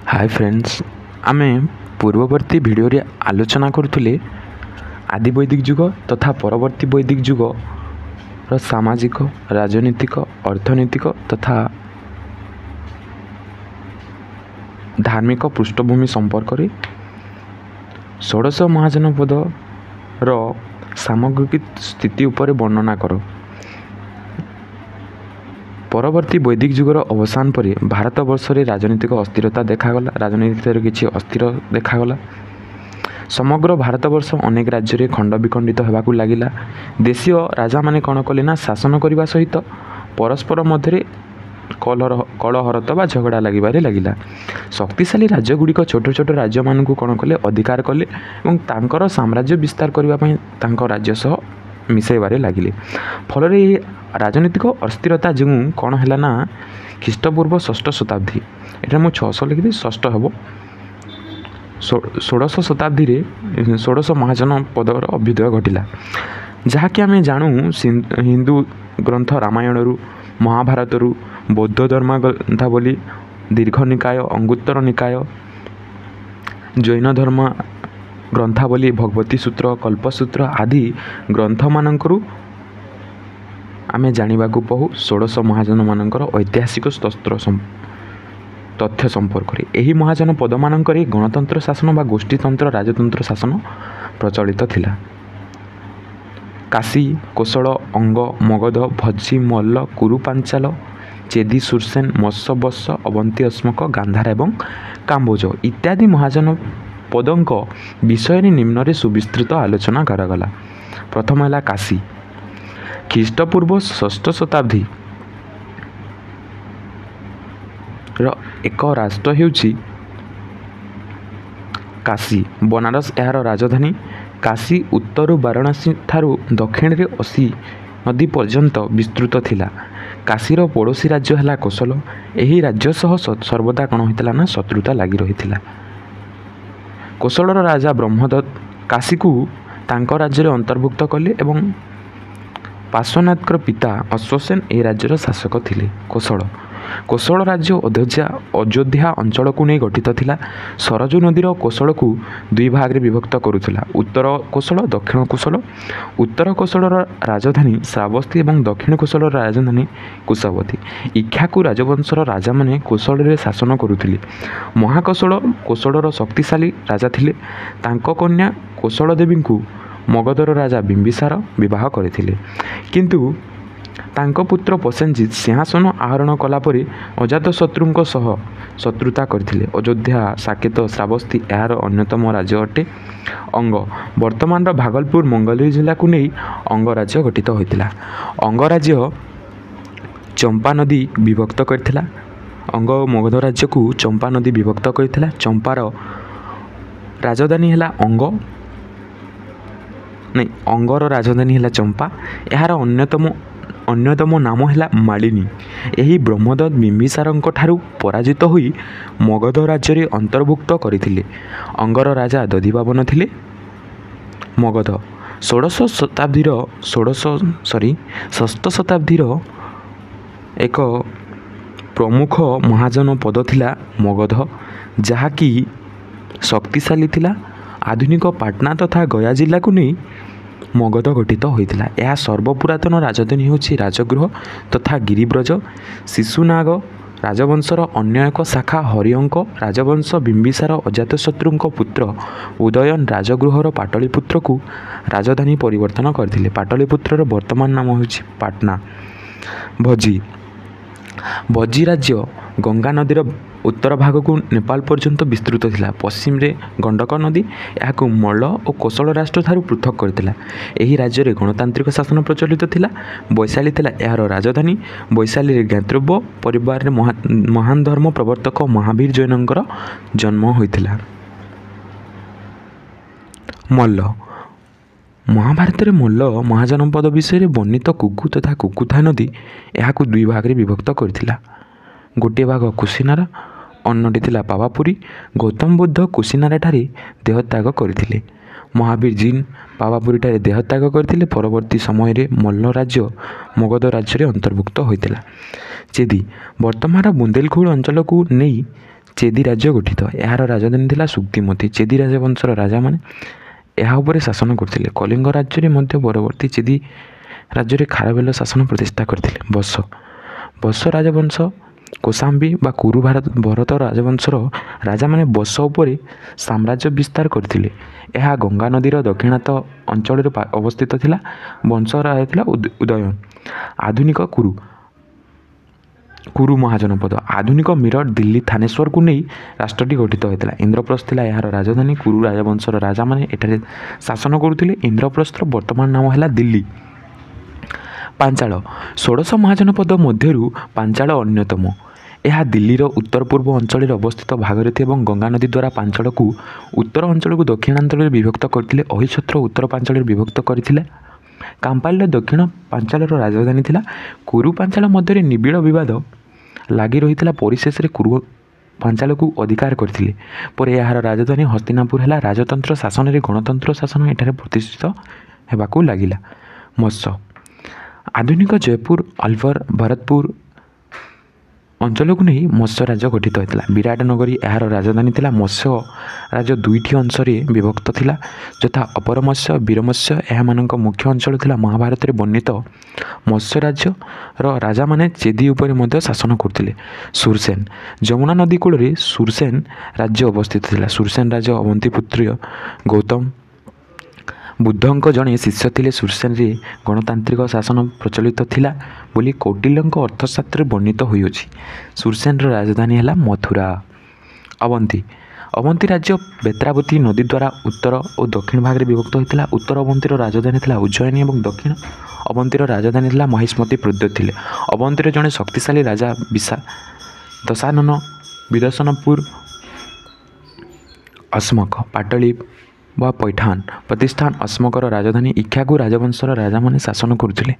Hi friends, आमे पूर्ववर्ती video रे आलोचना करुले आदि वैदिक जुग तथा परवर्ती वैदिक जुग रो सामाजिक, राजनीतिक, अर्थनैतिक तथा धार्मिक पृष्ठभूमि संपर्क रे षोडश महाजनपद रो सामग्रिक स्थिति उपर वर्णना करो। परवर्ती वैदिक जुगर अवसान पर भारत वर्ष रे राजनीतिक अस्थिरता देखागला। राजनीति किसी अस्थिर देखागला। समग्र भारत वर्ष अनेक राज्य रे खंड विखंडित होगाकू लगिला। देशीय राजा माने कौन कले ना शासन करने सहित परस्पर मध्य कलहरत बा झगड़ा लगिबारे लगिला। शक्तिशाली राज्य गुड़िक छोट छोट राज्य मानू कौन कले अधिकार कले और तांकर साम्राज्य विस्तार करने राज्य सह मिसाइबारे लगिले। फल राजनीतिक अस्थिरता जो कौन है ना ख्रीष्टपूर्व षष्ठ शताब्दी, एटा मु 600 लिखी षष्ठ हम षोड़श शताब्दी रे षोडश महाजनपदर अभ्युदय घटिला। जहाँकि आम जानू हिंदू ग्रंथ रामायण रु, महाभारत रु, बौद्ध धर्म ग्रंथावली, दीर्घ निकाय, अंगुत्तर निकाय, जैन धर्म ग्रंथावली, भगवती सूत्र, कल्पसूत्र आदि ग्रंथ मानकरू आमे जानिबा को बहु षोडश महाजन मानकर ऐतिहासिक तथ्य संपर्क रे एही महाजन पद मानकर गणतंत्र शासन बा गोष्ठीतंत्र राजतंत्र शासन प्रचलित थिला। काशी, कोसल, अंग, मगध, भज्जी, मल्ल, कुरु, पांचाल, चेदी, सुरसेन, मत्स्य, बत्स, अवंती, अस्मक, गांधार एवं काम्बोज इत्यादि महाजन पदंक विषय निम्न सुविस्तृत आलोचना करागला। प्रथम है काशी। ख्रीष्टपूर्व षष्ठ शताब्दी रो एक राष्ट्र हेउची काशी। बनारस यार राजधानी। काशी उत्तर वाराणसी ठारू दक्षिण रे 80 नदी पर्यंत विस्तृत थिला। काशीर पड़ोशी राज्य है कोसल। एही राज्य सह सर्वदा कौन होता ना शत्रुता लगी रही। कोसलर राजा ब्रह्मदत्त काशी को तांक राज्य अंतर्भुक्त कले एवं पार्श्वनाथर पिता अश्वसेन ए राज्यर शासक थिले। कोसल राज्य अयोध्या अंचल को नहीं गठित थिला। सरजू नदीर कोसल को दुई भाग रे विभक्त करुथिला, उत्तर कोसल, दक्षिण कोसल। उत्तर कोसलर राजधानी श्रावस्ती एवं दक्षिण कोसलर राजधानी कुशावती। इक्ष्वाकु राजवंशर राजा माने कोसल रे शासन करुथिले। महाकोसल कोसलर शक्तिशाली राजा थिले। तांको कन्या कोसल देवी को मगधर राजा बिंबिसार विवाह करथिले, किंतु तांको पुत्र प्रसेनजीत सिंहासन आहरण कला परे अजातशत्रुंक सह शत्रुता करथिले। अयोध्या, साकेत, श्रावस्ती यार अन्यतम राज्य अटे। अंग वर्तमान भागलपुर मंगलगिरी जिला को नहीं अंग राज्य गठित होइतिला। अंग राज्य चंपा नदी विभक्त करथिला। अंग मगध राज्य को चंपा नदी विभक्त करथिला। चंपार राजधानी है अंगर राजधानी है चंपा। यार अन्यतम नाम है मालिनी। यही ब्रह्मदत्त बिंबिसारंक ठारू पराजित होई मगध राज्य रे अंतर्भुक्त करथिले। अंगर राजा दधिबाबन थिले। मगध षष्ठ शताब्दीर एक प्रमुख महाजन पद थिला मगध, जहाँकि शक्तिशाली थिला। आधुनिक पाटना तथा गया जिला को नहीं मगध गठित होइतिला। यह सर्वपुरातन राजधानी होछि राजगृह तथा गिरिब्रज। शिशुनाग राजवंशर अन्य एक शाखा हरिअंक राजवंश बिंबिसार अजातशत्रुंक पुत्र उदयन राजगृहर पाटलिपुत्र को राजधानी परिवर्तन करथिले। पाटलिपुत्रर वर्तमान नाम होछि पाटना। भज्जी राज्य गंगा नदीर उत्तर भाग को नेपाल पर्यंत विस्तृत थिला। पश्चिम रे गंडक नदी या मल्ल और कोसल राष्ट्र ठारू पृथक करथिला। एही राज्य रे गणतांत्रिक शासन प्रचलित थिला। वैशाली थिला यार राजधानी। वैशाली रे ज्ञातृव्य परिवार रे महान धर्म प्रवर्तक महावीर जैनंकर जन्म होइथिला। मल्ल महाभारत रे मल्ल महाजनपद विषय रे वर्णित कुकु तथा कुकुथा नदी यहाँ दुई भाग रे विभक्त करथिला। गोटे भाग कुशीनारा, अन्यटी थिला पावापुरी। गौतम बुद्ध कुशीनारा ठारे देहत्याग करथिले। महावीर जीन पावापुरी ठारे देहत्याग करथिले। परवर्ती समय रे मल्ल राज्य मगध राज्य रे अंतर्भुक्त होइतिला। चेदी वर्तमान बुंदेलखोल अंचल को नहीं ଚେଦି ରାଜ୍ୟ ଗଠିତ। ଏହାର ରାଜଧାନୀ ଥିଲା ସୁକ୍ତିମତି। ଚେଦି ରାଜବଂଶର ରାଜାମାନେ ଏହା ଉପରେ ଶାସନ କରୁଥିଲେ। କଳିଙ୍ଗ ରାଜ୍ୟରେ ମଧ୍ୟ ପରବର୍ତ୍ତୀ ଚେଦି ରାଜ୍ୟରେ ଖାରବେଳ ଶାସନ ପ୍ରତିଷ୍ଠା କରିଥିଲେ। ବଶ ରାଜବଂଶ କୌଶାମ୍ବୀ ବା କୁରୁ ଭରତ ରାଜବଂଶର ରାଜାମାନେ ବଶ ଉପରେ ସାମ୍ରାଜ୍ୟ ବିସ୍ତାର କରିଥିଲେ। ଏହା ଗଙ୍ଗା ନଦୀର ଦକ୍ଷିଣାତ ଅଞ୍ଚଳରେ ଅବସ୍ଥିତ ଥିଲା। ବଂଶ ରାଜା ଥିଲା ଉଦୟନ। ଆଧୁନିକ କୁରୁ ମହାଜନପଦ। ଆଧୁନିକ ମିରଟ ଦିଲ୍ଲୀ ଥାନେଶ୍ୱରକୁ ନେଇ ରାଷ୍ଟ୍ରଟି ଗଠିତ ହୋଇଥିଲା। ଇନ୍ଦ୍ରପ୍ରସ୍ଥ ଥିଲା ଏହାର ରାଜଧାନୀ। କୁରୁ ରାଜବଂଶର ରାଜାମାନେ ଏଠାରେ ଶାସନ କରୁଥିଲେ। ଇନ୍ଦ୍ରପ୍ରସ୍ଥର ବର୍ତ୍ତମାନ ନାମ ହେଲା ଦିଲ୍ଲୀ। ପାଞ୍ଚାଳ। ଷୋଡ଼ଶ ମହାଜନପଦ ମଧ୍ୟରୁ ପାଞ୍ଚାଳ ଅନ୍ୟତମ। ଏହା ଦିଲ୍ଲୀର ଉତ୍ତର ପୂର୍ବ ଅଞ୍ଚଳରେ ଅବସ୍ଥିତ ଭାଗରେ ଥିଲା ଏବଂ ଗଙ୍ଗା ନଦୀ ଦ୍ୱାରା ପାଞ୍ଚାଳକୁ ଉତ୍ତର ଅଞ୍ଚଳକୁ ଦକ୍ଷିଣାଞ୍ଚଳରେ ବିଭକ୍ତ କରିଥିଲେ। ଅହିଛତ୍ର ଉତ୍ତର ପାଞ୍ଚାଳରେ ବିଭକ୍ତ କରିଥିଲେ। କାମ୍ପାଇଲ ଦକ୍ଷିଣ ପାଞ୍ଚାଳର ରାଜଧାନୀ ଥିଲା। କୁରୁ ପାଞ୍ଚାଳ ମଧ୍ୟରେ ନିବିଡ଼ ବିବାଦ ଲାଗି ରହିଥିଲା। ପରିଶେଷରେ କୁରୁ ପାଞ୍ଚାଳକୁ ଅଧିକାର କରିଥିଲେ। ପରେ ଏହାର ରାଜଧାନୀ ହସ୍ତିନାପୁର ହେଲା। ରାଜତନ୍ତ୍ର ଶାସନରେ ଗଣତନ୍ତ୍ର ଶାସନ ଏଠାରେ ପ୍ରତିଷ୍ଠିତ ହେବାକୁ ଲାଗିଲା। ମତ୍ସ୍ୟ। ଆଧୁନିକ ଜୟପୁର ଅଲୱର ଭରତପୁର ଅଞ୍ଚଳକୁ ନେଇ ମତ୍ସ୍ୟ ରାଜ୍ୟ ଗଠିତ ହୋଇଥିଲା। ବିରାଟ ନଗରୀ ଏହାର ରାଜଧାନୀ ଥିଲା। ମତ୍ସ୍ୟ ରାଜ୍ୟ ଦୁଇଟି ଅଂଶରେ ବିଭକ୍ତ ଥିଲା, ଯଥା ଅପରମତ୍ସ୍ୟ ବୀରମତ୍ସ୍ୟ। ଏହାମାନଙ୍କ ମୁଖ୍ୟ ଅଞ୍ଚଳ ଥିଲା। ମହାଭାରତରେ ବର୍ଣ୍ଣିତ ମତ୍ସ୍ୟ ରାଜ୍ୟର ରାଜାମାନେ ଚେଦି ଉପରେ ମଧ୍ୟ ଶାସନ କରୁଥିଲେ। ସୁରସେନ। ଯମୁନା ନଦୀ କୂଳରେ ସୁରସେନ ରାଜ୍ୟ ଅବସ୍ଥିତ ଥିଲା। ସୁରସେନ ରାଜ୍ୟ ଅବନ୍ତିପୁତ୍ର ଗୌତମ ବୁଦ୍ଧଙ୍କ ଜଣେ ଶିଷ୍ୟ ଥିଲେ। ସୁରସେନରେ ଗଣତାନ୍ତ୍ରିକ ଶାସନ ପ୍ରଚଳିତ ଥିଲା ବୋଲି କୌଟିଲ୍ୟଙ୍କ ଅର୍ଥଶାସ୍ତ୍ରରେ ବର୍ଣ୍ଣିତ ହୋଇଅଛି। ସୁରସେନର ରାଜଧାନୀ ହେଲା ମଥୁରା। ଅବନ୍ତୀ ରାଜ୍ୟ ବେତ୍ରାବତୀ ନଦୀ ଦ୍ୱାରା ଉତ୍ତର ଓ ଦକ୍ଷିଣ ଭାଗରେ ବିଭକ୍ତ ହୋଇଥିଲା। ଉତ୍ତର ଅବନ୍ତୀର ରାଜଧାନୀ ଥିଲା ଉଜ୍ଜୟିନୀ ଏବଂ ଦକ୍ଷିଣ ଅବନ୍ତୀର ରାଜଧାନୀ ଥିଲା ମହିଷ୍ମତି ପ୍ରଦ୍ୟୋତ ଥିଲେ। ଅବନ୍ତୀର ଜଣେ ଶକ୍ତିଶାଳୀ ରାଜା ଦଶାନନ ବିଦର୍ଶନପୁର ଅଶୋକ ପାଟଳୀ ବା ପୈଠାନ ପ୍ରତିଷ୍ଠାନ। ଅଶୋକର ରାଜଧାନୀ। ଇକ୍ଷ୍ୱାକୁ ରାଜବଂଶର ରାଜାମାନେ ଶାସନ କରୁଥିଲେ।